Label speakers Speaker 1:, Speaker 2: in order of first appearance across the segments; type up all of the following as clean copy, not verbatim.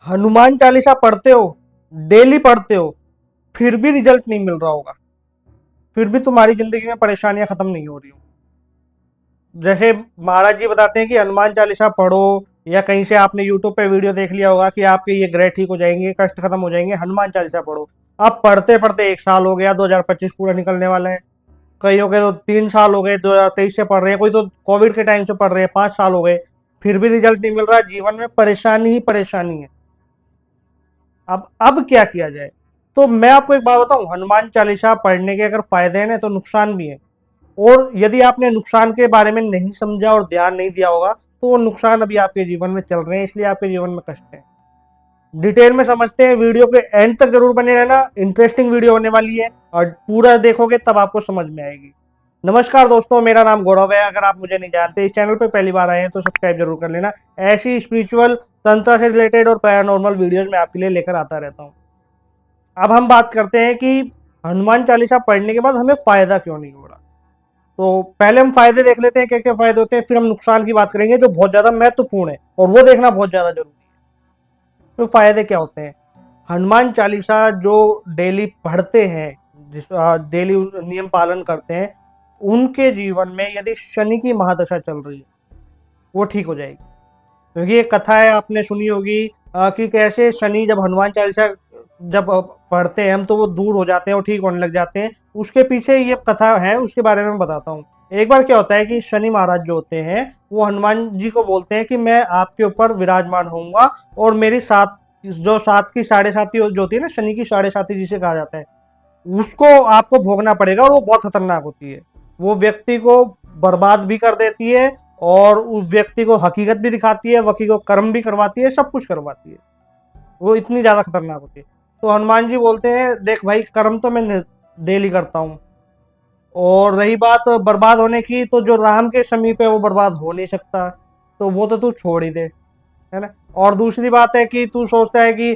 Speaker 1: हनुमान चालीसा पढ़ते हो, डेली पढ़ते हो, फिर भी रिजल्ट नहीं मिल रहा होगा, फिर भी तुम्हारी जिंदगी में परेशानियां खत्म नहीं हो रही हो। जैसे महाराज जी बताते हैं कि हनुमान चालीसा पढ़ो, या कहीं से आपने यूट्यूब पे वीडियो देख लिया होगा कि आपके ये ग्रह ठीक हो जाएंगे, कष्ट खत्म हो जाएंगे, हनुमान चालीसा पढ़ो। आप पढ़ते पढ़ते 1 साल हो गया, 2025 पूरा निकलने वाला है। कईयों के तो 3 साल हो गए, 2023 से पढ़ रहे हैं, कोई तो कोविड के टाइम से पढ़ रहे हैं, 5 साल हो गए, फिर भी रिजल्ट नहीं मिल रहा। जीवन में परेशानी ही परेशानी है। अब क्या किया जाए? तो मैं आपको एक बात बताऊं, हनुमान चालीसा पढ़ने के अगर फायदे हैं ना, तो नुकसान भी है। और यदि आपने नुकसान के बारे में नहीं समझा और ध्यान नहीं दिया होगा, तो वो नुकसान अभी आपके जीवन में चल रहे हैं, इसलिए आपके जीवन में कष्ट है। डिटेल में समझते हैं, वीडियो के एंड तक जरूर बने रहना, इंटरेस्टिंग वीडियो होने वाली है, और पूरा देखोगे तब आपको समझ में आएगी। नमस्कार दोस्तों, मेरा नाम गौरव है। अगर आप मुझे नहीं जानते, इस चैनल पे पहली बार आए हैं, तो सब्सक्राइब जरूर कर लेना। ऐसी स्पिरिचुअल, तंत्र से रिलेटेड और पैरानॉर्मल वीडियोज मैं आपके लिए लेकर आता रहता हूँ। अब हम बात करते हैं कि हनुमान चालीसा पढ़ने के बाद हमें फायदा क्यों नहीं हो रहा। तो पहले हम फायदे देख लेते हैं, क्या क्या फायदे होते हैं, फिर हम नुकसान की बात करेंगे, जो बहुत ज्यादा महत्वपूर्ण है और वो देखना बहुत ज्यादा जरूरी है। तो फायदे क्या होते हैं? हनुमान चालीसा जो डेली पढ़ते हैं, जिस डेली नियम पालन करते हैं, उनके जीवन में यदि शनि की महादशा चल रही है, वो ठीक हो जाएगी। क्योंकि एक कथा है, आपने सुनी होगी, कि कैसे शनि जब हनुमान चालीसा जब पढ़ते हैं हम, तो वो दूर हो जाते हैं और ठीक होने लग जाते हैं। उसके पीछे ये कथा है, उसके बारे में बताता हूँ। एक बार क्या होता है कि शनि महाराज जो होते हैं, वो हनुमान जी को बोलते हैं कि मैं आपके ऊपर विराजमान होऊंगा, और मेरी सात, जो सात की साढ़े साती जो होती है ना, शनि की साढ़े साती जिसे कहा जाता है, उसको आपको भोगना पड़ेगा, और वो बहुत खतरनाक होती है। वो व्यक्ति को बर्बाद भी कर देती है, और उस व्यक्ति को हकीकत भी दिखाती है, वकील को कर्म भी करवाती है, सब कुछ करवाती है। वो इतनी ज्यादा खतरनाक होती है। तो हनुमान जी बोलते हैं, देख भाई, कर्म तो मैं डेली करता हूँ, और रही बात बर्बाद होने की, तो जो राम के समीप है वो बर्बाद हो नहीं सकता, तो वो तो तू छोड़ ही दे, है ना। और दूसरी बात है कि तू सोचता है कि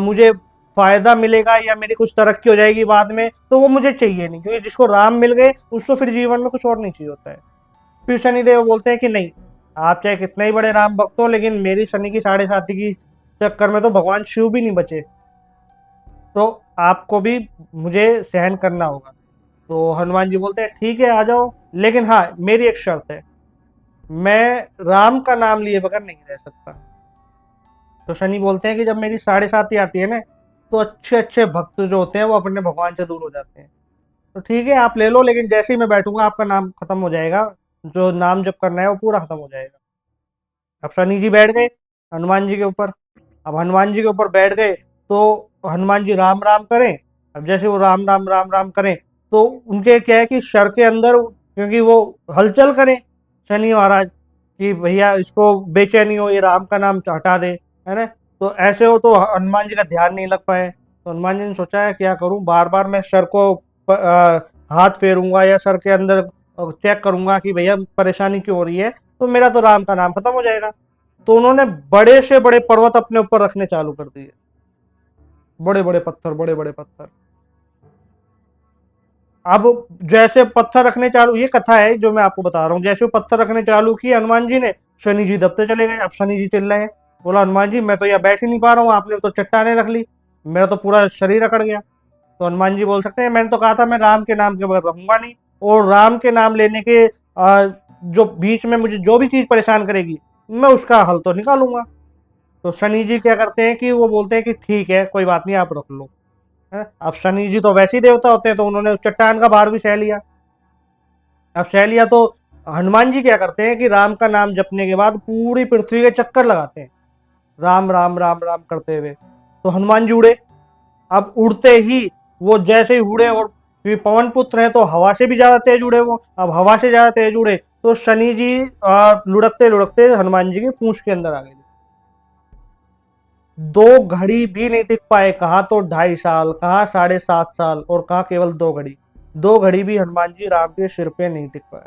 Speaker 1: मुझे फायदा मिलेगा या मेरी कुछ तरक्की हो जाएगी बाद में, तो वो मुझे चाहिए नहीं, क्योंकि जिसको राम मिल गए उसको फिर जीवन में कुछ और नहीं चाहिए होता है। फिर शनिदेव बोलते हैं कि नहीं, आप चाहे कितने ही बड़े राम भक्त हो, लेकिन मेरी शनि की साढ़े साती की चक्कर में तो भगवान शिव भी नहीं बचे, तो आपको भी मुझे सहन करना होगा। तो हनुमान जी बोलते हैं ठीक है, आ जाओ, लेकिन हाँ, मेरी एक शर्त है, मैं राम का नाम लिए बगैर नहीं रह सकता। तो शनि बोलते हैं कि जब मेरी साढ़े साती आती है ना, तो अच्छे अच्छे भक्त जो होते हैं वो अपने भगवान से दूर हो जाते हैं। तो ठीक है, आप ले लो, लेकिन जैसे ही मैं बैठूंगा आपका नाम खत्म हो जाएगा, जो नाम जप करना है वो पूरा खत्म हो जाएगा। अब शनि जी बैठ गए हनुमान जी के ऊपर। अब हनुमान जी के ऊपर बैठ गए, तो हनुमान जी राम राम करें। अब जैसे वो राम राम राम राम करें, तो उनके क्या है कि सर के अंदर, क्योंकि वो हलचल करें शनि महाराज, कि भैया इसको बेचैनी हो, ये राम का नाम हटा दे, है ना। तो ऐसे हो तो हनुमान जी का ध्यान नहीं लग पाए। तो हनुमान जी ने सोचा है क्या करूं, बार बार मैं सर को हाथ फेरूंगा या सर के अंदर चेक करूंगा कि भैया परेशानी क्यों हो रही है, तो मेरा तो राम का नाम खत्म हो जाएगा। तो उन्होंने बड़े से बड़े पर्वत अपने ऊपर रखने चालू कर दिए, बड़े बड़े पत्थर, बड़े बड़े पत्थर। अब जैसे पत्थर रखने चालू, ये कथा है जो मैं आपको बता रहा हूँ, जैसे वो पत्थर रखने चालू किए हनुमान जी ने, शनि जी दबते चले गए। अब शनि जी चिल्लाए हैं, बोला हनुमान जी, मैं तो यहाँ बैठ ही नहीं पा रहा हूँ, आपने तो चट्टाने रख ली, मेरा तो पूरा शरीर अकड़ गया। तो हनुमान जी बोल सकते हैं, मैंने तो कहा था मैं राम के नाम के बगैर रहूंगा नहीं, और राम के नाम लेने के जो बीच में मुझे जो भी चीज परेशान करेगी, मैं उसका हल तो निकालूंगा। तो शनि जी क्या करते हैं कि वो बोलते हैं कि ठीक है, कोई बात नहीं, आप रख लो, है। अब शनि जी तो वैसे ही देवता होते हैं, तो उन्होंने उस चट्टान का भार भी सह लिया। अब सह लिया, तो हनुमान जी क्या करते हैं कि राम का नाम जपने के बाद पूरी पृथ्वी के चक्कर लगाते हैं, राम राम राम राम करते हुए। तो हनुमान जी उड़े। अब उड़ते ही वो जैसे ही उड़े, और पवन पुत्र है तो हवा से भी ज्यादा तेज उड़े वो, अब हवा से ज्यादा तेज उड़े, तो शनि जी लुढ़कते लुढ़कते हनुमान जी की पूंछ के अंदर आ गए। 2 घड़ी भी नहीं टिक पाए, कहा तो 2.5 साल, कहा 7.5 साल, और कहा केवल 2 घड़ी। 2 घड़ी भी हनुमान जी राम के सिर पे नहीं टिक पाए,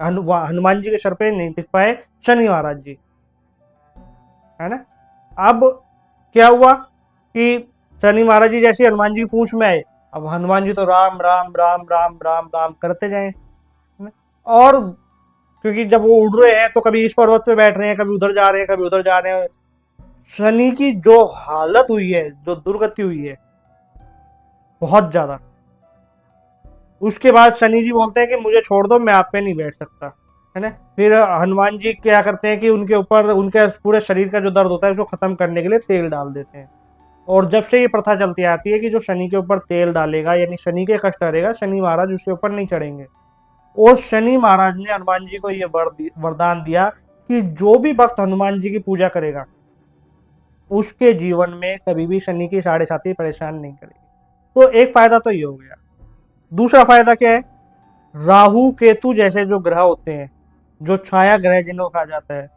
Speaker 1: हनुमान जी के सिर पे नहीं टिक पाए शनि महाराज जी, है ना। अब क्या हुआ कि शनि महाराज जी जैसे हनुमान जी की पूंछ में आए, अब हनुमान जी तो राम राम राम राम राम राम करते जाए, है ना? और क्योंकि जब वो उड़ रहे हैं, तो कभी इस पर्वत पे बैठ रहे हैं, कभी उधर जा रहे हैं, कभी उधर जा रहे हैं, शनि की जो हालत हुई है, जो दुर्गति हुई है, बहुत ज्यादा। उसके बाद शनि जी बोलते हैं कि मुझे छोड़ दो, मैं आप पे नहीं बैठ सकता, है ना। फिर हनुमान जी क्या करते हैं कि उनके ऊपर, उनके पूरे शरीर का जो दर्द होता है उसको खत्म करने के लिए तेल डाल देते हैं। और जब से ये प्रथा चलती आती है कि जो शनि के ऊपर तेल डालेगा, यानी शनि के कष्ट करेगा, शनि महाराज उसके ऊपर नहीं चढ़ेंगे। और शनि महाराज ने हनुमान जी को ये वरदान दिया कि जो भी भक्त हनुमान जी की पूजा करेगा, उसके जीवन में कभी भी शनि की साढ़े साथी परेशान नहीं करेगी। तो एक फायदा तो ये हो गया। दूसरा फायदा क्या है? राहु केतु जैसे जो ग्रह होते हैं, जो छाया ग्रह जिनको कहा जाता है,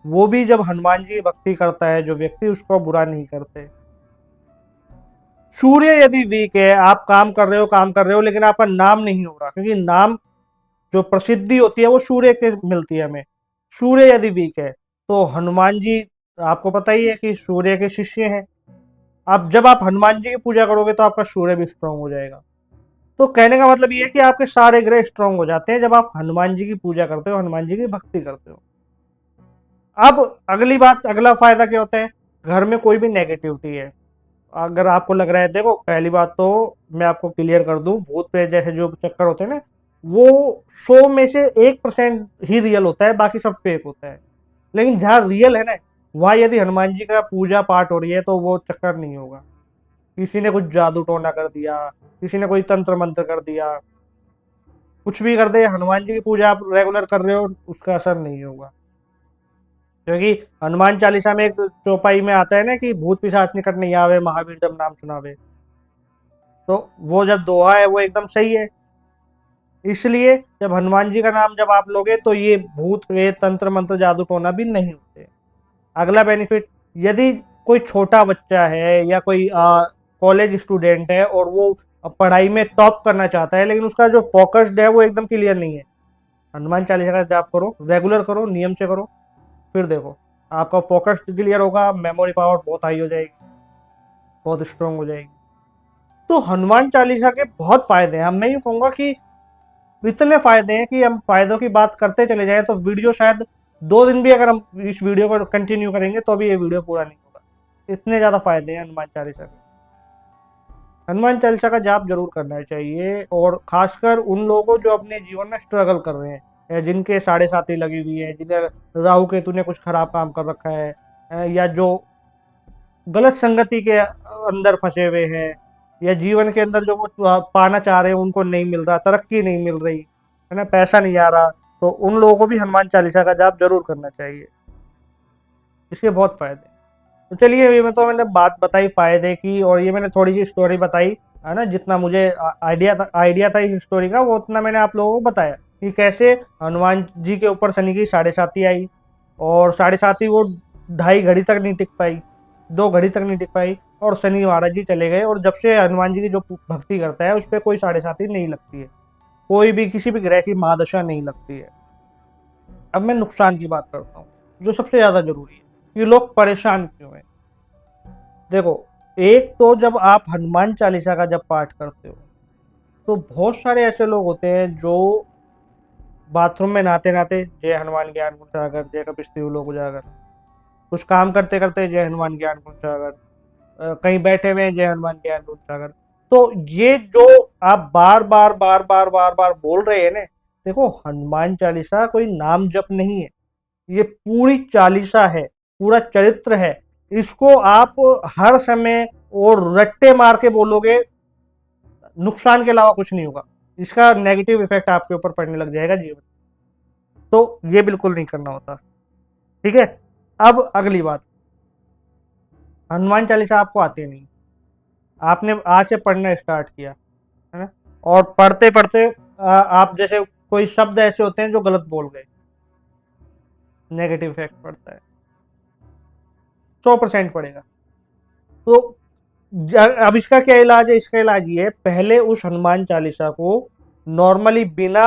Speaker 1: वो भी जब हनुमान जी की भक्ति करता है जो व्यक्ति, उसको बुरा नहीं करते। सूर्य यदि वीक है, आप काम कर रहे हो, लेकिन आपका नाम नहीं हो रहा, क्योंकि नाम, जो प्रसिद्धि होती है वो सूर्य के मिलती है हमें। सूर्य यदि वीक है तो हनुमान जी, आपको पता ही है कि सूर्य के शिष्य हैं। आप जब आप हनुमान जी की पूजा करोगे तो आपका सूर्य भी स्ट्रांग हो जाएगा। तो कहने का मतलब ये है कि आपके सारे ग्रह स्ट्रांग हो जाते हैं जब आप हनुमान जी की पूजा करते हो, हनुमान जी की भक्ति करते हो। अब अगली बात, अगला फायदा क्या होता है? घर में कोई भी नेगेटिविटी है, अगर आपको लग रहा है, देखो पहली बात तो मैं आपको क्लियर कर दूं, भूत प्रेत जैसे जो चक्कर होते हैं ना, वो 100 में से 1% ही रियल होता है, बाकी सब फेक होता है। लेकिन जहाँ रियल है ना, वहां यदि हनुमान जी का पूजा पाठ हो रही है तो वो चक्कर नहीं होगा। किसी ने कुछ जादू टोना कर दिया, किसी ने कोई तंत्र मंत्र कर दिया, कुछ भी कर दे, हनुमान जी की पूजा आप रेगुलर कर रहे हो, उसका असर नहीं होगा। क्योंकि हनुमान चालीसा में एक चौपाई में आता है ना कि भूत पिशाच निकट नहीं आवे, महावीर जब नाम सुनावे। तो वो जब दोहा है वो एकदम सही है। इसलिए जब हनुमान जी का नाम जब आप लोगे तो ये भूत प्रेत तंत्र मंत्र जादू टोना भी नहीं होते। अगला बेनिफिट, यदि कोई छोटा बच्चा है या कोई कॉलेज स्टूडेंट है और वो पढ़ाई में टॉप करना चाहता है, लेकिन उसका जो फोकस्ड है वो एकदम क्लियर नहीं है, हनुमान चालीसा का जाप करो, रेगुलर करो, नियम से करो, फिर देखो आपका फोकस क्लियर होगा, मेमोरी पावर बहुत हाई हो जाएगी, बहुत स्ट्रांग हो जाएगी। तो हनुमान चालीसा के बहुत फायदे हैं। मैं ये कहूंगा कि इतने फायदे हैं कि हम फायदों की बात करते चले जाएं तो वीडियो शायद 2 दिन भी अगर हम इस वीडियो को कंटिन्यू करेंगे तो भी ये वीडियो पूरा नहीं होगा। इतने ज्यादा फायदे हैं हनुमान चालीसा के। हनुमान चालीसा का जाप जरूर करना चाहिए, और खासकर उन लोगों को जो अपने जीवन में स्ट्रगल कर रहे हैं, या जिनके साढ़े साथी लगी हुई है, जिन्हें राहु केतु ने कुछ खराब काम कर रखा है, या जो गलत संगति के अंदर फंसे हुए हैं, या जीवन के अंदर जो वो पाना चाह रहे हैं उनको नहीं मिल रहा, तरक्की नहीं मिल रही है ना, पैसा नहीं आ रहा, तो उन लोगों को भी हनुमान चालीसा का जाप जरूर करना चाहिए। इसके बहुत फायदे। तो चलिए, ये मैंने बात बताई फायदे की, और ये मैंने थोड़ी सी स्टोरी बताई, है ना। जितना मुझे आइडिया था इस स्टोरी का, वो उतना मैंने आप लोगों को बताया कि कैसे हनुमान जी के ऊपर शनि की साढ़े साती आई, और साढ़े साती वो 2.5 घड़ी तक नहीं टिक पाई, 2 घड़ी तक नहीं टिक पाई, और शनि महाराज जी चले गए। और जब से हनुमान जी की जो भक्ति करता है उस पर कोई साढ़े साती नहीं लगती है, कोई भी किसी भी ग्रह की महादशा नहीं लगती है। अब मैं नुकसान की बात करता हूँ, जो सबसे ज्यादा जरूरी है कि लोग परेशान क्यों हैं। देखो, एक तो जब आप हनुमान चालीसा का जब पाठ करते हो तो बहुत सारे ऐसे लोग होते हैं जो बाथरूम में नहाते नहाते जय हनुमान ज्ञान गुण सागर, जय कपीस लोक उजागर, कुछ काम करते करते जय हनुमान ज्ञान गुण सागर, कहीं बैठे हुए जय हनुमान ज्ञान गुण सागर। तो ये जो आप बार बार बार बार बार बार बोल रहे हैं ना, देखो हनुमान चालीसा कोई नाम जप नहीं है, ये पूरी चालीसा है, पूरा चरित्र है। इसको आप हर समय और रट्टे मार के बोलोगे, नुकसान के अलावा कुछ नहीं होगा, इसका नेगेटिव इफेक्ट आपके ऊपर पड़ने लग जाएगा जीवन। तो ये बिल्कुल नहीं करना होता, ठीक है। अब अगली बात, हनुमान चालीसा आपको आती नहीं, आपने आज से पढ़ना स्टार्ट किया, है ना, और पढ़ते पढ़ते आप जैसे कोई शब्द ऐसे होते हैं जो गलत बोल गए, नेगेटिव इफेक्ट पड़ता है, 100% पड़ेगा। तो अब इसका क्या इलाज है? इसका इलाज ये है, पहले उस हनुमान चालीसा को नॉर्मली बिना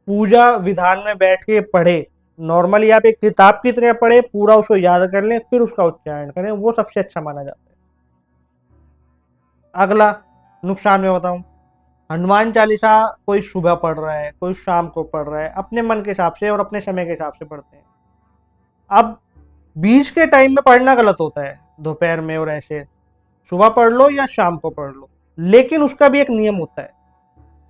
Speaker 1: पूजा विधान में बैठ के पढ़े, नॉर्मली आप एक किताब की तरह पढ़े, पूरा उसको याद कर लें, फिर उसका उच्चारण करें, वो सबसे अच्छा माना जाता है। अगला नुकसान मैं बताऊं, हनुमान चालीसा कोई सुबह पढ़ रहा है, कोई शाम को पढ़ रहा है, अपने मन के हिसाब से और अपने समय के हिसाब से पढ़ते हैं। अब बीच के टाइम में पढ़ना गलत होता है, दोपहर में और ऐसे सुबह पढ़ लो या शाम को पढ़ लो, लेकिन उसका भी एक नियम होता है।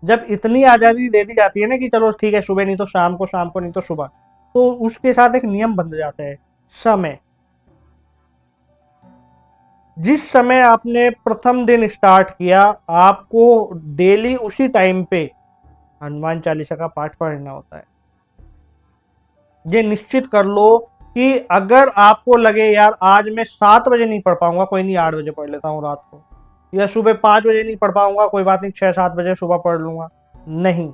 Speaker 1: जब इतनी आज़ादी दे दी जाती है ना कि चलो ठीक है सुबह नहीं तो शाम को नहीं तो सुबह, तो उसके साथ एक नियम बन जाता है, समय। जिस समय आपने प्रथम दिन स्टार्ट किया, आपको डेली उसी टाइम पे हनुमान चालीसा का पाठ पढ़ना होता है। ये निश्चित कर लो कि अगर आपको लगे यार आज मैं 7 बजे नहीं पढ़ पाऊंगा, कोई नहीं 8 बजे पढ़ लेता हूँ रात को, या सुबह 5 बजे नहीं पढ़ पाऊंगा, कोई बात नहीं 6-7 बजे सुबह पढ़ लूंगा, नहीं,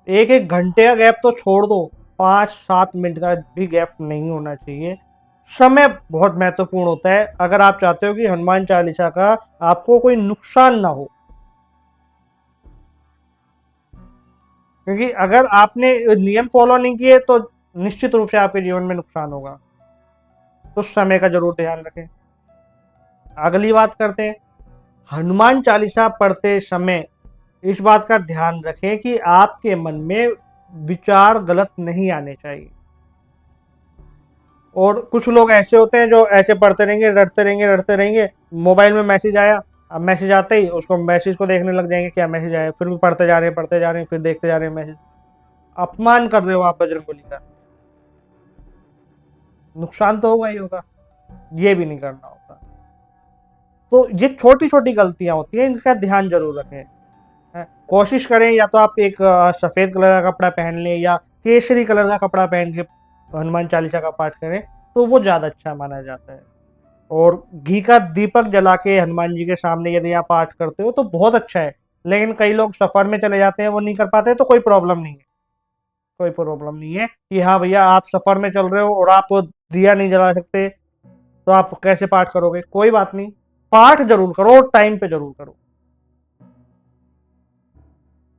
Speaker 1: एक एक घंटे का गैप तो छोड़ दो, 5-7 मिनट का भी गैप नहीं होना चाहिए। समय बहुत महत्वपूर्ण होता है अगर आप चाहते हो कि हनुमान चालीसा का आपको कोई नुकसान ना हो, क्योंकि अगर आपने नियम फॉलो नहीं किए तो निश्चित रूप से आपके जीवन में नुकसान होगा। तो समय का जरूर ध्यान रखें। अगली बात करते हैं, हनुमान चालीसा पढ़ते समय इस बात का ध्यान रखें कि आपके मन में विचार गलत नहीं आने चाहिए। और कुछ लोग ऐसे होते हैं जो ऐसे पढ़ते रहेंगे, रटते रहेंगे, मोबाइल में मैसेज आया, अब मैसेज आते ही उसको मैसेज को देखने लग जाएंगे, क्या मैसेज आया, फिर भी पढ़ते जा रहे हैं, फिर देखते जा रहे हैं मैसेज। अपमान कर रहे हो आप बजरंगबली का, नुकसान तो होगा ही होगा, ये भी नहीं करना होता। तो ये छोटी छोटी गलतियां होती हैं, इनका ध्यान जरूर रखें। कोशिश करें या तो आप एक सफेद कलर का कपड़ा पहन लें या केसरी कलर का कपड़ा पहन के हनुमान चालीसा का पाठ करें, तो वो ज्यादा अच्छा माना जाता है। और घी का दीपक जला के हनुमान जी के सामने यदि आप पाठ करते हो तो बहुत अच्छा है, लेकिन कई लोग सफर में चले जाते हैं, वो नहीं कर पाते, तो कोई प्रॉब्लम नहीं है, कोई प्रॉब्लम नहीं है कि हाँ भैया आप सफर में चल रहे हो और आप दिया नहीं जला सकते तो आप कैसे पाठ करोगे, कोई बात नहीं, पाठ जरूर करो, टाइम पे जरूर करो।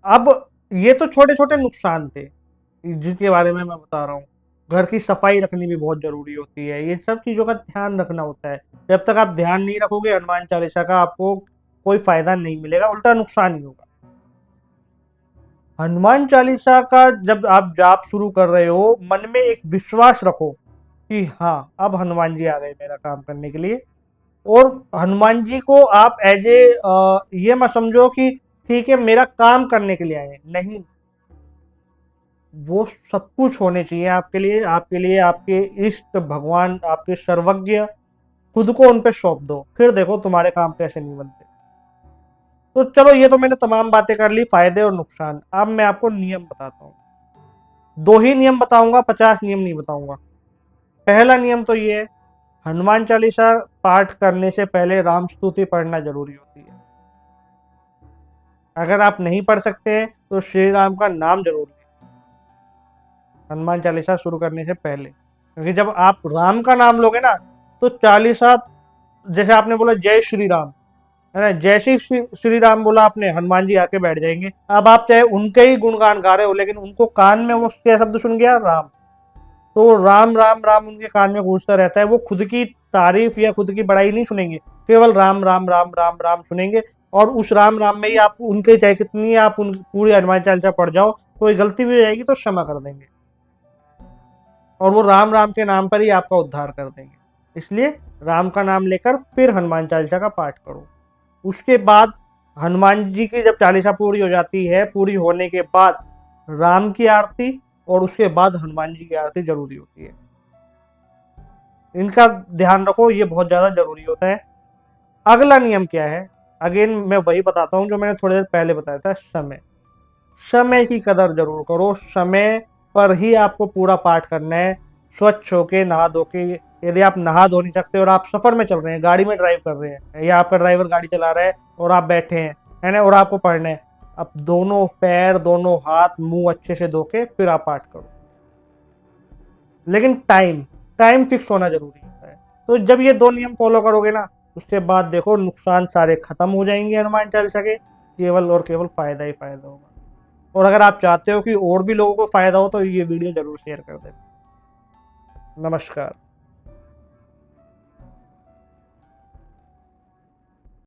Speaker 1: अब ये तो छोटे छोटे नुकसान थे जिनके बारे में मैं बता रहा हूँ। घर की सफाई रखनी भी बहुत जरूरी होती है, ये सब चीजों का ध्यान रखना होता है। जब तक आप ध्यान नहीं रखोगे हनुमान चालीसा का, आपको कोई फायदा नहीं मिलेगा, उल्टा नुकसान ही होगा। हनुमान चालीसा का जब आप जाप शुरू कर रहे हो, मन में एक विश्वास रखो कि हाँ अब हनुमान जी आ गए मेरा काम करने के लिए। और हनुमान जी को आप एज ए ये मत समझो कि ठीक है मेरा काम करने के लिए आए, नहीं, वो सब कुछ होने चाहिए आपके लिए, आपके इष्ट भगवान, आपके सर्वज्ञ, खुद को उन पे सौंप दो, फिर देखो तुम्हारे काम कैसे नहीं बनते। तो चलो ये तो मैंने तमाम बातें कर ली, फायदे और नुकसान। अब मैं आपको नियम बताता हूँ, 2 ही नियम बताऊंगा, 50 नियम नहीं बताऊंगा। पहला नियम तो ये है, हनुमान चालीसा पाठ करने से पहले राम स्तुति पढ़ना जरूरी होती है। अगर आप नहीं पढ़ सकते तो श्री राम का नाम जरूर लें हनुमान चालीसा शुरू करने से पहले, क्योंकि जब आप राम का नाम लोगे ना तो चालीसा, जैसे आपने बोला जय श्री राम, है ना, जैसे ही श्री राम बोला आपने, हनुमान जी आके बैठ जाएंगे। अब आप चाहे उनके ही गुणगान गा रहे हो, लेकिन उनको कान में वो क्या शब्द सुन गया, राम, तो राम राम राम उनके कान में गूंजता रहता है, वो खुद की तारीफ या खुद की बड़ाई नहीं सुनेंगे, केवल राम राम राम राम राम सुनेंगे। और उस राम राम में ही आप उनके चाहे कितनी आप उन पूरी हनुमान चालीसा पढ़ जाओ, कोई गलती भी हो जाएगी तो क्षमा कर देंगे, और वो राम राम के नाम पर ही आपका उद्धार कर देंगे। इसलिए राम का नाम लेकर फिर हनुमान चालीसा का पाठ करो। उसके बाद हनुमान जी की जब चालीसा पूरी हो जाती है, पूरी होने के बाद राम की आरती और उसके बाद हनुमान जी की आरती जरूरी होती है। इनका ध्यान रखो, ये बहुत ज्यादा जरूरी होता है। अगला नियम क्या है, अगेन मैं वही बताता हूँ जो मैंने थोड़ी देर पहले बताया था, समय। समय की कदर जरूर करो, समय पर ही आपको पूरा पाठ करना है, स्वच्छ होके नहा धो के। यदि आप नहा धो नहीं सकते और आप सफर में चल रहे हैं, गाड़ी में ड्राइव कर रहे हैं, या आपका ड्राइवर गाड़ी चला रहा है और आप बैठे हैं, है ना, और आपको पढ़ना है, अब दोनों पैर, दोनों हाथ, मुंह अच्छे से धो के फिर आप पाठ करो। लेकिन टाइम टाइम फिक्स होना जरूरी होता है। तो जब ये 2 नियम फॉलो करोगे ना, उसके बाद देखो नुकसान सारे खत्म हो जाएंगे हनुमान चालीसा के, केवल और केवल फायदा ही फायदा होगा। और अगर आप चाहते हो कि और भी लोगों को फायदा हो तो ये वीडियो जरूर शेयर कर दें। नमस्कार।